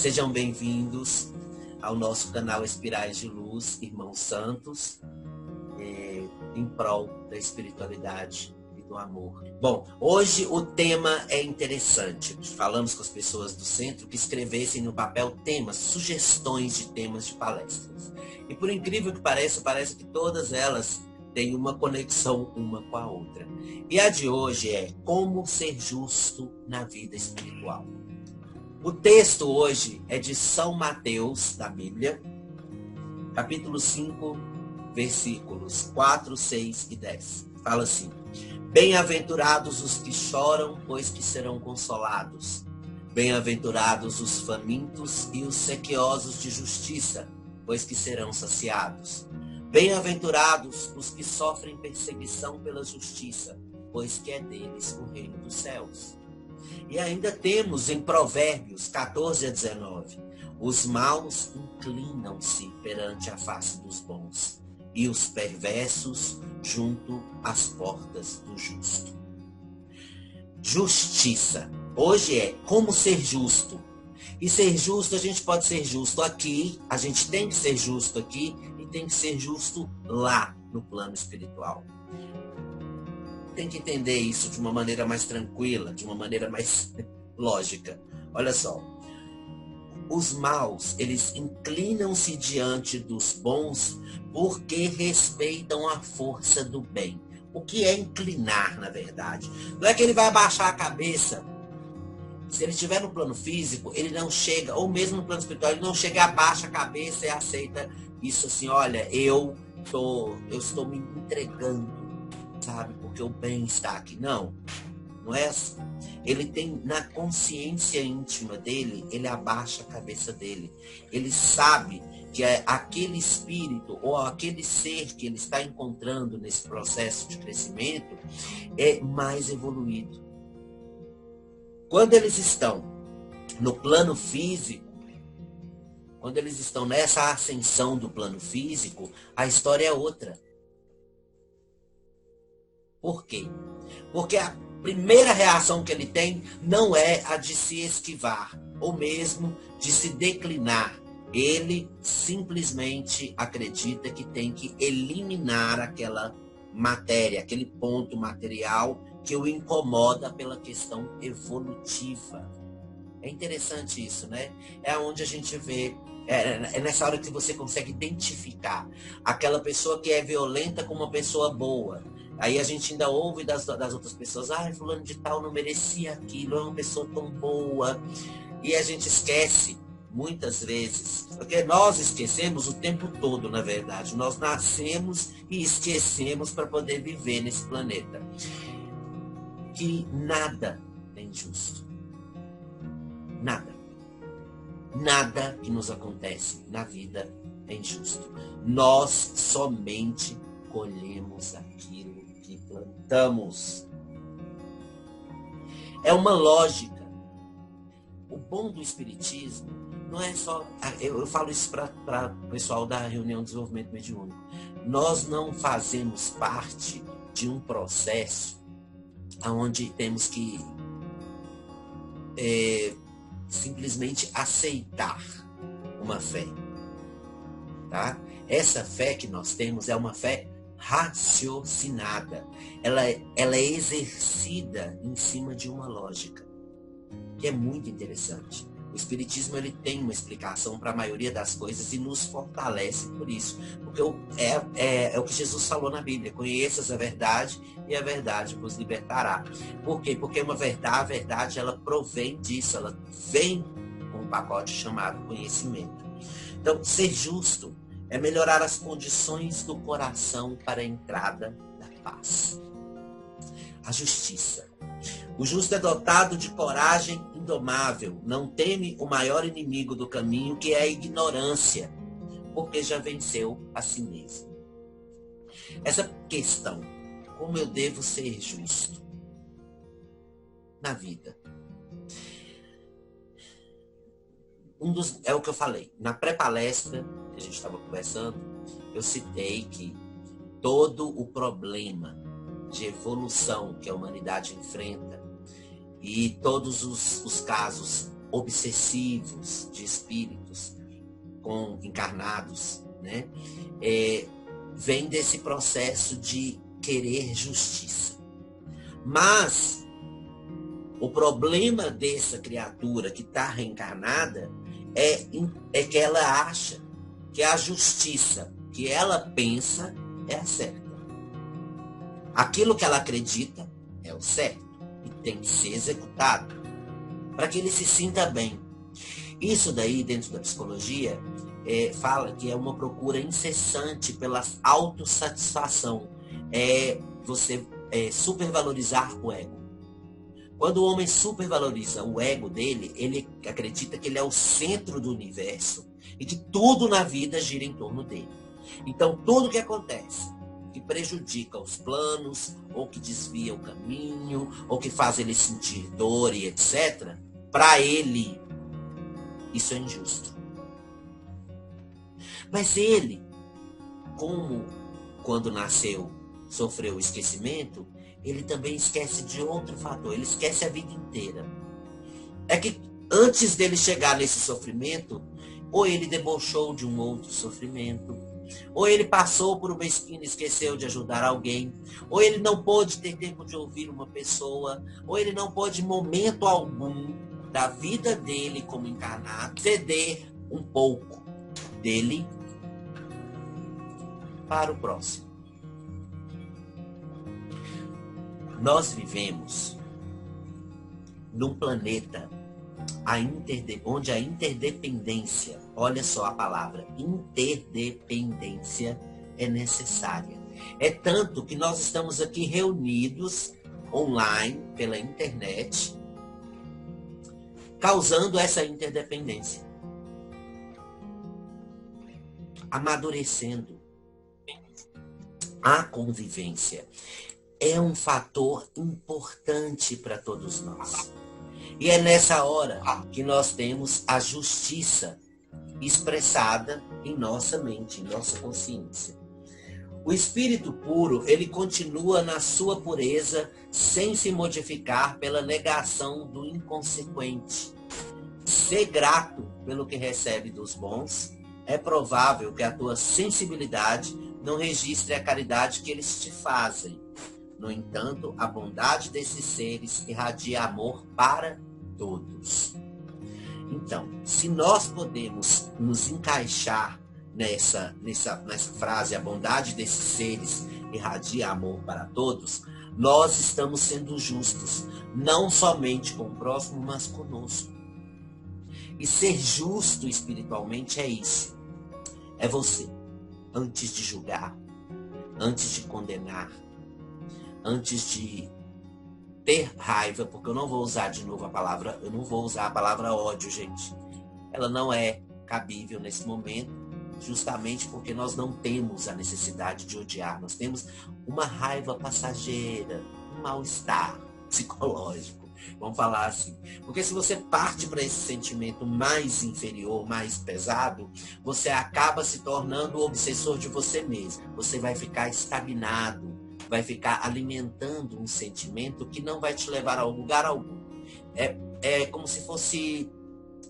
Sejam bem-vindos ao nosso canal Espirais de Luz, Irmãos Santos, em prol da espiritualidade e do amor. Bom, hoje o tema é interessante. Falamos com as pessoas do centro que escrevessem no papel temas, sugestões de temas de palestras. E por incrível que pareça, parece que todas elas têm uma conexão uma com a outra. E a de hoje é como ser justo na vida espiritual. O texto hoje é de São Mateus, da Bíblia, capítulo 5, versículos 4, 6 e 10. Fala assim: Bem-aventurados os que choram, pois que serão consolados. Bem-aventurados os famintos e os sequiosos de justiça, pois que serão saciados. Bem-aventurados os que sofrem perseguição pela justiça, pois que é deles o reino dos céus. E ainda temos em Provérbios 14 a 19, os maus inclinam-se perante a face dos bons, e os perversos junto às portas do justo. Justiça. Hoje é como ser justo. E ser justo, a gente pode ser justo aqui, a gente tem que ser justo aqui, e tem que ser justo lá no plano espiritual. Tem que entender isso de uma maneira mais tranquila, de uma maneira mais lógica. Olha só, os maus, eles inclinam-se diante dos bons porque respeitam a força do bem. O que é inclinar, na verdade? Não é que ele vai abaixar a cabeça. Se ele estiver no plano físico, ele não chega, ou mesmo no plano espiritual, ele não chega, abaixa a cabeça e aceita isso assim, olha, eu estou me entregando, sabe, porque o bem está aqui. Não é assim. Ele tem, na consciência íntima dele, ele abaixa a cabeça dele. Ele sabe que aquele espírito ou aquele ser que ele está encontrando nesse processo de crescimento é mais evoluído. Quando eles estão no plano físico, quando eles estão nessa ascensão do plano físico, a história é outra. Por quê? Porque a primeira reação que ele tem não é a de se esquivar, ou mesmo de se declinar. Ele simplesmente acredita que tem que eliminar aquela matéria, aquele ponto material que o incomoda pela questão evolutiva. É interessante isso, né? É onde a gente vê, é nessa hora que você consegue identificar aquela pessoa que é violenta com uma pessoa boa. Aí a gente ainda ouve das outras pessoas, fulano de tal não merecia aquilo, é uma pessoa tão boa. E a gente esquece, muitas vezes, porque nós esquecemos o tempo todo, na verdade. Nós nascemos e esquecemos para poder viver nesse planeta. Que nada é injusto. Nada. Nada que nos acontece na vida é injusto. Nós somente colhemos aquilo que plantamos. É uma lógica. O bom do espiritismo não é só... Eu falo isso para o pessoal da reunião de desenvolvimento mediúnico. Nós não fazemos parte de um processo onde temos que simplesmente aceitar uma fé. Tá? Essa fé que nós temos é uma fé raciocinada. Ela é exercida em cima de uma lógica, que é muito interessante. O Espiritismo, ele tem uma explicação para a maioria das coisas e nos fortalece por isso. Porque é o que Jesus falou na Bíblia: conheças a verdade e a verdade vos libertará. Por quê? Porque a verdade ela provém disso, ela vem com um pacote chamado conhecimento. Então, ser justo é melhorar as condições do coração para a entrada da paz. A justiça. O justo é dotado de coragem indomável, não teme o maior inimigo do caminho, que é a ignorância, porque já venceu a si mesmo. Essa questão, como eu devo ser justo na vida? É o que eu falei. Na pré-palestra, que a gente estava conversando, eu citei que todo o problema de evolução que a humanidade enfrenta e todos os casos obsessivos de espíritos com encarnados, né? Vem desse processo de querer justiça. Mas o problema dessa criatura que está reencarnada é que ela acha que a justiça que ela pensa é a certa. Aquilo que ela acredita é o certo e tem que ser executado para que ele se sinta bem. Isso daí, dentro da psicologia, fala que é uma procura incessante pela autossatisfação. Você supervalorizar o ego. Quando o homem supervaloriza o ego dele, ele acredita que ele é o centro do universo e que tudo na vida gira em torno dele. Então, tudo que acontece, que prejudica os planos, ou que desvia o caminho, ou que faz ele sentir dor e etc., para ele, isso é injusto. Mas ele, como quando nasceu, sofreu o esquecimento, ele também esquece de outro fator, ele esquece a vida inteira. É que antes dele chegar nesse sofrimento, ou ele debochou de um outro sofrimento, ou ele passou por uma esquina e esqueceu de ajudar alguém, ou ele não pôde ter tempo de ouvir uma pessoa, ou ele não pôde, em momento algum da vida dele como encarnado, ceder um pouco dele para o próximo. Nós vivemos num planeta onde a interdependência, olha só a palavra, interdependência é necessária. É tanto que nós estamos aqui reunidos online, pela internet, causando essa interdependência. Amadurecendo. A convivência é um fator importante para todos nós. E é nessa hora que nós temos a justiça expressada em nossa mente, em nossa consciência. O espírito puro, ele continua na sua pureza, sem se modificar pela negação do inconsequente. Ser grato pelo que recebe dos bons, é provável que a tua sensibilidade não registre a caridade que eles te fazem. No entanto, a bondade desses seres irradia amor para todos. Então, se nós podemos nos encaixar nessa frase, a bondade desses seres irradia amor para todos, nós estamos sendo justos, não somente com o próximo, mas conosco. E ser justo espiritualmente é isso. É você, antes de julgar, antes de condenar, antes de ter raiva, porque eu não vou usar de novo eu não vou usar a palavra ódio, gente. Ela não é cabível nesse momento, justamente porque nós não temos a necessidade de odiar. Nós temos uma raiva passageira, um mal-estar psicológico, vamos falar assim. Porque se você parte para esse sentimento mais inferior, mais pesado, você acaba se tornando o obsessor de você mesmo. Você vai ficar estagnado, vai ficar alimentando um sentimento que não vai te levar a lugar algum. É como se fosse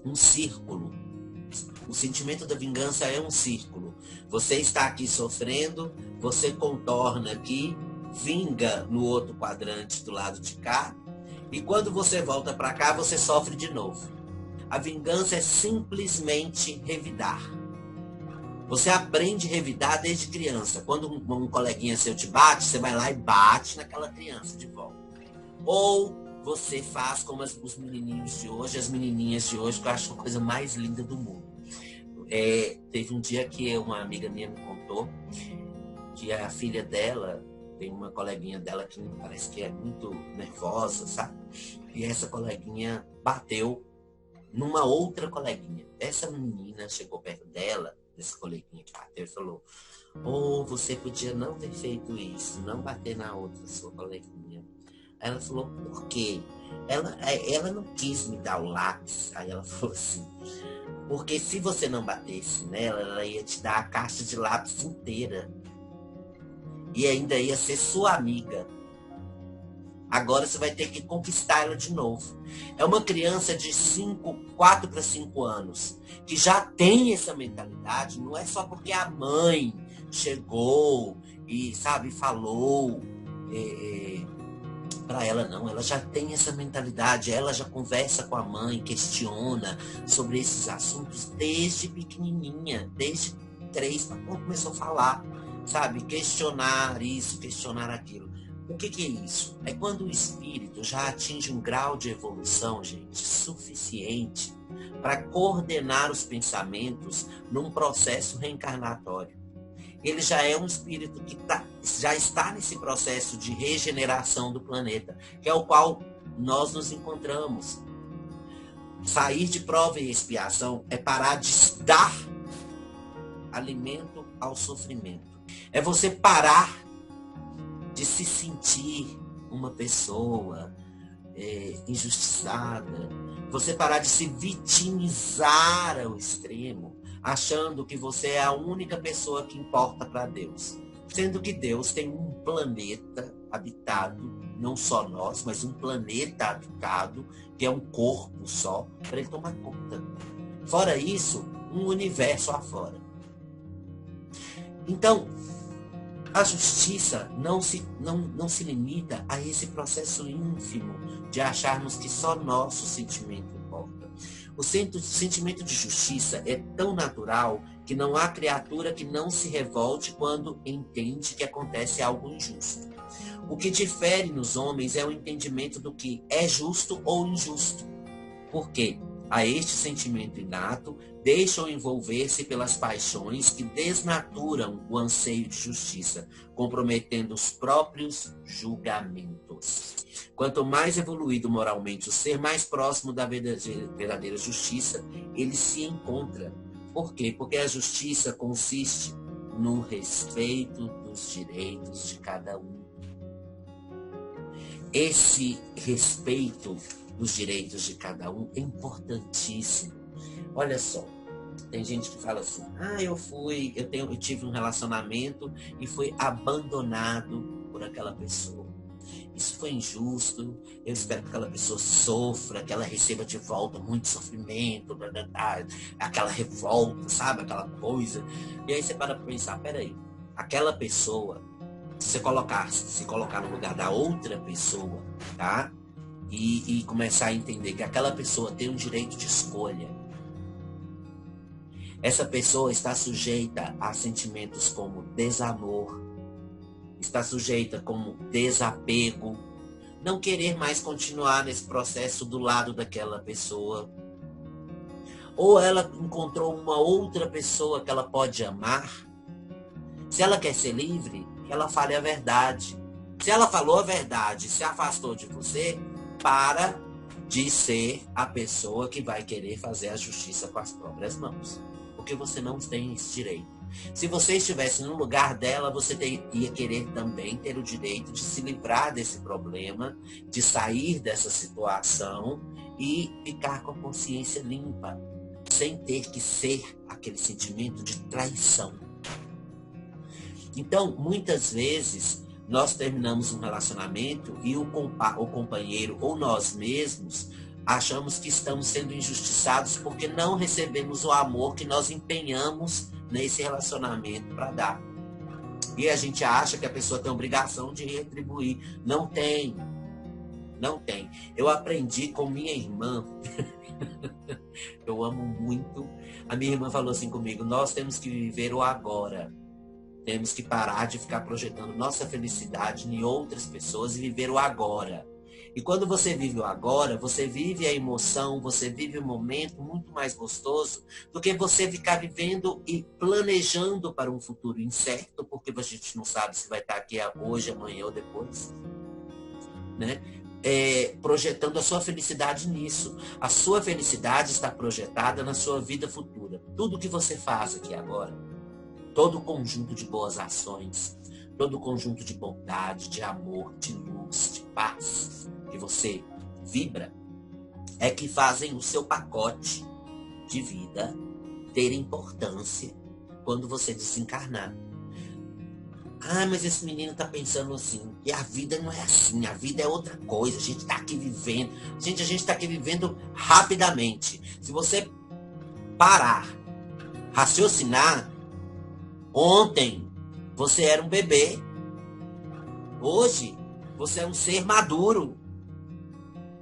um círculo. O sentimento da vingança é um círculo. Você está aqui sofrendo, você contorna aqui, vinga no outro quadrante do lado de cá, e quando você volta para cá, você sofre de novo. A vingança é simplesmente revidar. Você aprende a revidar desde criança. Quando um coleguinha seu te bate, você vai lá e bate naquela criança de volta. Ou você faz como os menininhos de hoje, as menininhas de hoje, que eu acho a coisa mais linda do mundo. Teve um dia que uma amiga minha me contou que a filha dela, tem uma coleguinha dela que parece que é muito nervosa, sabe? E essa coleguinha bateu numa outra coleguinha. Essa menina chegou perto dela, desse coleguinha que bateu, e falou: você podia não ter feito isso, não bater na outra sua coleguinha. Aí ela falou: por quê? Ela não quis me dar o lápis. Aí ela falou assim: porque se você não batesse nela, ela ia te dar a caixa de lápis inteira. E ainda ia ser sua amiga. Agora você vai ter que conquistar ela de novo. É uma criança de 4 para 5 anos, que já tem essa mentalidade, não é só porque a mãe chegou e, sabe, falou para ela, não. Ela já tem essa mentalidade, ela já conversa com a mãe, questiona sobre esses assuntos desde pequenininha, desde 3, quando começou a falar, sabe, questionar isso, questionar aquilo. O que é isso? É quando o espírito já atinge um grau de evolução, gente, suficiente para coordenar os pensamentos num processo reencarnatório. Ele já é um espírito que já está nesse processo de regeneração do planeta, que é o qual nós nos encontramos. Sair de prova e expiação é parar de dar alimento ao sofrimento. É você parar de se sentir uma pessoa injustiçada, você parar de se vitimizar ao extremo, achando que você é a única pessoa que importa para Deus. Sendo que Deus tem um planeta habitado, não só nós, mas um planeta habitado, que é um corpo só, para ele tomar conta. Fora isso, um universo afora. Então, a justiça não se limita a esse processo ínfimo de acharmos que só nosso sentimento importa. O sentimento de justiça é tão natural que não há criatura que não se revolte quando entende que acontece algo injusto. O que difere nos homens é o entendimento do que é justo ou injusto. Por quê? A este sentimento inato deixam envolver-se pelas paixões que desnaturam o anseio de justiça, comprometendo os próprios julgamentos. Quanto mais evoluído moralmente o ser, mais próximo da verdadeira justiça ele se encontra. Por quê? Porque a justiça consiste no respeito dos direitos de cada um. Esse respeito dos direitos de cada um é importantíssimo. Olha só, tem gente que fala assim, eu tive um relacionamento e fui abandonado por aquela pessoa. Isso foi injusto, eu espero que aquela pessoa sofra, que ela receba de volta muito sofrimento, aquela revolta, sabe, aquela coisa. E aí você para pensar, peraí, aquela pessoa, se se colocar no lugar da outra pessoa, tá? E começar a entender que aquela pessoa tem um direito de escolha. Essa pessoa está sujeita a sentimentos como desamor, está sujeita como desapego, não querer mais continuar nesse processo do lado daquela pessoa. Ou ela encontrou uma outra pessoa que ela pode amar. Se ela quer ser livre, ela fale a verdade. Se ela falou a verdade, se afastou de você, para de ser a pessoa que vai querer fazer a justiça com as próprias mãos. Porque você não tem esse direito. Se você estivesse no lugar dela, você ia querer também ter o direito de se livrar desse problema, de sair dessa situação e ficar com a consciência limpa, sem ter que ser aquele sentimento de traição. Então, muitas vezes, nós terminamos um relacionamento e o companheiro ou nós mesmos achamos que estamos sendo injustiçados porque não recebemos o amor que nós empenhamos nesse relacionamento para dar. E a gente acha que a pessoa tem a obrigação de retribuir. Não tem. Não tem. Eu aprendi com minha irmã. Eu amo muito. A minha irmã falou assim comigo, nós temos que viver o agora. Temos que parar de ficar projetando nossa felicidade em outras pessoas e viver o agora. E quando você vive o agora, você vive a emoção, você vive o momento muito mais gostoso do que você ficar vivendo e planejando para um futuro incerto, porque a gente não sabe se vai estar aqui hoje, amanhã ou depois, né? Projetando a sua felicidade nisso. A sua felicidade está projetada na sua vida futura. Tudo que você faz aqui agora, todo o conjunto de boas ações, todo o conjunto de bondade, de amor, de luz, de paz que você vibra, é que fazem o seu pacote de vida ter importância quando você desencarnar. Ah, mas esse menino tá pensando assim. E a vida não é assim, a vida é outra coisa. A gente tá aqui vivendo. Gente, a gente tá aqui vivendo rapidamente. Se você parar, raciocinar, ontem você era um bebê. Hoje você é um ser maduro.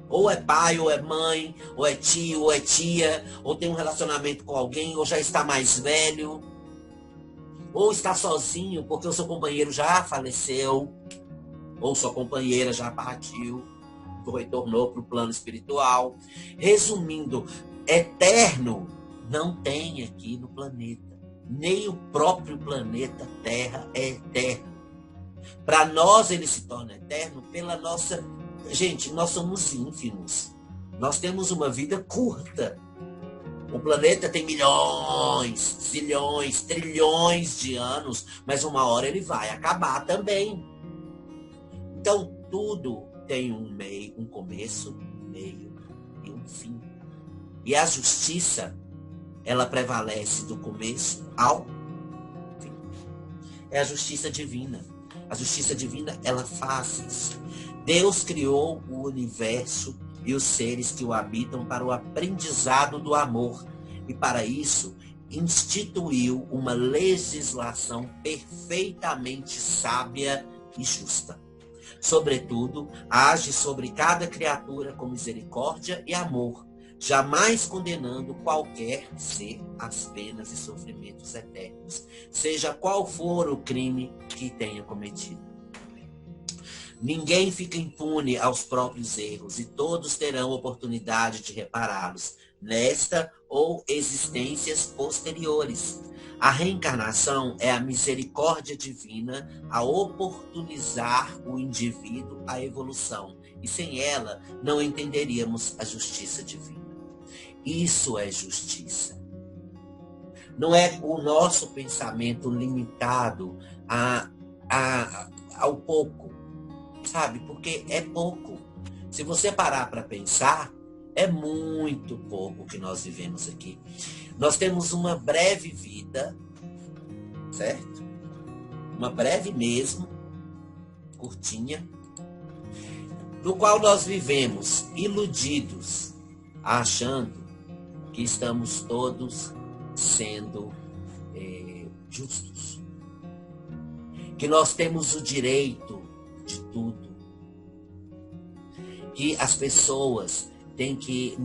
Ou é pai, ou é mãe, ou é tio, ou é tia, ou tem um relacionamento com alguém, ou já está mais velho, ou está sozinho porque o seu companheiro já faleceu, ou sua companheira já partiu, retornou para o plano espiritual. Resumindo, eterno não tem aqui no planeta. Nem o próprio planeta Terra é eterno. Para nós ele se torna eterno pela nossa... Gente, nós somos ínfimos. Nós temos uma vida curta. O planeta tem milhões, zilhões, trilhões de anos, mas uma hora ele vai acabar também. Então, tudo tem um meio, um começo, um meio e um fim. E a justiça, ela prevalece do começo ao fim. É a justiça divina. A justiça divina, ela faz isso. Deus criou o universo e os seres que o habitam para o aprendizado do amor. E para isso, instituiu uma legislação perfeitamente sábia e justa. Sobretudo, age sobre cada criatura com misericórdia e amor, jamais condenando qualquer ser às penas e sofrimentos eternos, seja qual for o crime que tenha cometido. Ninguém fica impune aos próprios erros e todos terão oportunidade de repará-los, nesta ou existências posteriores. A reencarnação é a misericórdia divina a oportunizar o indivíduo à evolução, e sem ela não entenderíamos a justiça divina. Isso é justiça. Não é o nosso pensamento limitado ao pouco, sabe? Porque é pouco. Se você parar para pensar, é muito pouco que nós vivemos aqui. Nós temos uma breve vida, certo? Uma breve mesmo, curtinha, no qual nós vivemos iludidos, achando que estamos todos sendo justos. Que nós temos o direito de tudo. Que as pessoas têm que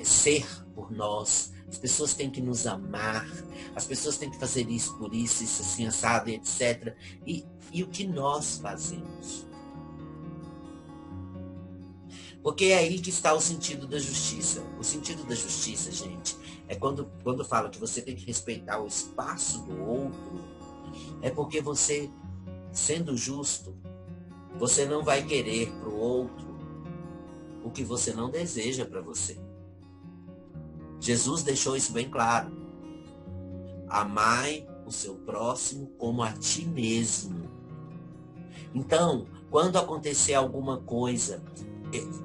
ser por nós. As pessoas têm que nos amar. As pessoas têm que fazer isso por isso, isso assim, assado, etc. E o que nós fazemos? Porque é aí que está o sentido da justiça. O sentido da justiça, gente, é quando fala que você tem que respeitar o espaço do outro, é porque você, sendo justo, você não vai querer para o outro o que você não deseja para você. Jesus deixou isso bem claro. Amai o seu próximo como a ti mesmo. Então, quando acontecer alguma coisa,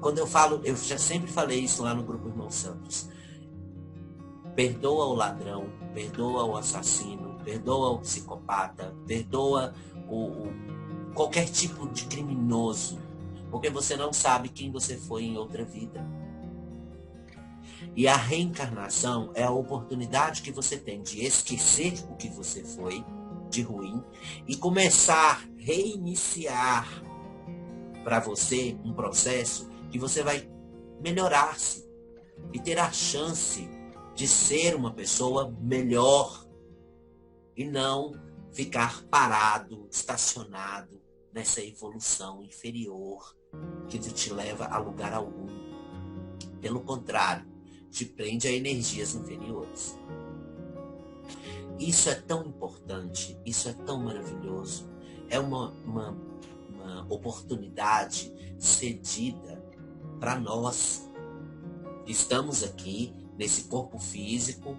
quando eu já sempre falei isso lá no Grupo Irmãos Santos, perdoa o ladrão, perdoa o assassino, perdoa o psicopata, perdoa qualquer tipo de criminoso, porque você não sabe quem você foi em outra vida. E a reencarnação é a oportunidade que você tem de esquecer o que você foi de ruim e começar, reiniciar para você um processo que você vai melhorar-se e ter a chance de ser uma pessoa melhor e não ficar parado, estacionado nessa evolução inferior que te leva a lugar algum. Pelo contrário, te prende a energias inferiores. Isso é tão importante, isso é tão maravilhoso. É uma oportunidade cedida para nós que estamos aqui nesse corpo físico,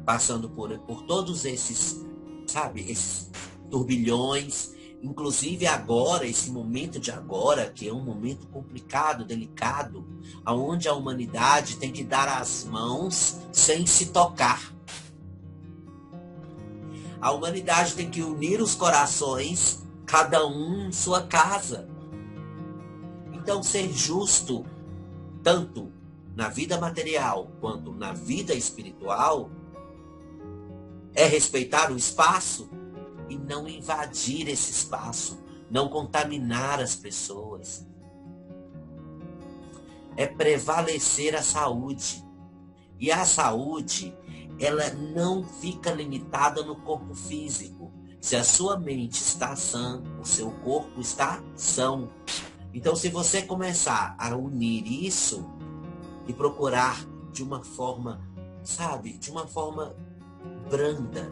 passando por todos esses, sabe, esses turbilhões, inclusive agora, esse momento de agora, que é um momento complicado, delicado, onde a humanidade tem que dar as mãos sem se tocar. A humanidade tem que unir os corações cada um em sua casa. Então, ser justo, tanto na vida material quanto na vida espiritual, é respeitar o espaço e não invadir esse espaço, não contaminar as pessoas. É prevalecer a saúde. E a saúde, ela não fica limitada no corpo físico. Se a sua mente está sã, o seu corpo está são. Então, se você começar a unir isso e procurar de uma forma, sabe, de uma forma branda,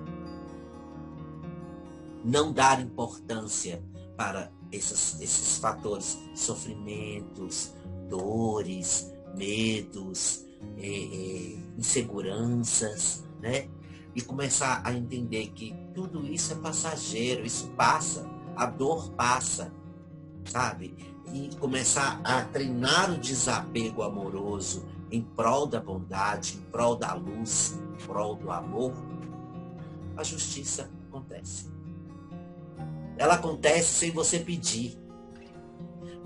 não dar importância para esses fatores, sofrimentos, dores, medos, inseguranças, né? E começar a entender que tudo isso é passageiro, isso passa, a dor passa, sabe? E começar a treinar o desapego amoroso em prol da bondade, em prol da luz, em prol do amor, a justiça acontece. Ela acontece sem você pedir.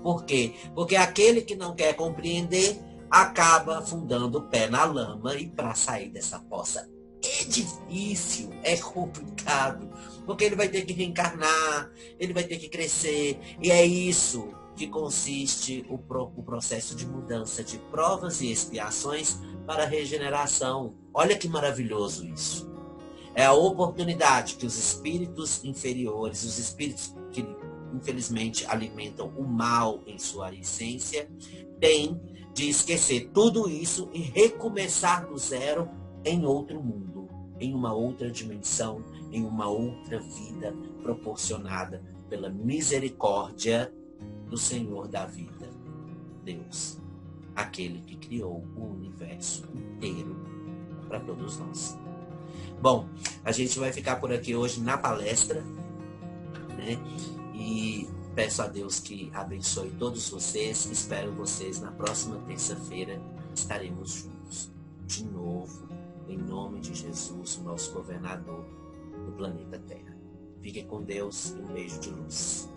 Por quê? Porque aquele que não quer compreender acaba afundando o pé na lama, e para sair dessa poça é difícil, é complicado, porque ele vai ter que reencarnar, ele vai ter que crescer, e é isso que consiste o processo de mudança de provas e expiações para a regeneração. Olha que maravilhoso isso. É a oportunidade que os espíritos inferiores, os espíritos que infelizmente alimentam o mal em sua essência, têm de esquecer tudo isso e recomeçar do zero em outro mundo, em uma outra dimensão, em uma outra vida proporcionada pela misericórdia do Senhor da vida, Deus, aquele que criou o universo inteiro para todos nós. Bom, a gente vai ficar por aqui hoje na palestra, né? E peço a Deus que abençoe todos vocês. Espero vocês na próxima terça-feira. Estaremos juntos de novo, em nome de Jesus, o nosso governador do planeta Terra. Fiquem com Deus e um beijo de luz.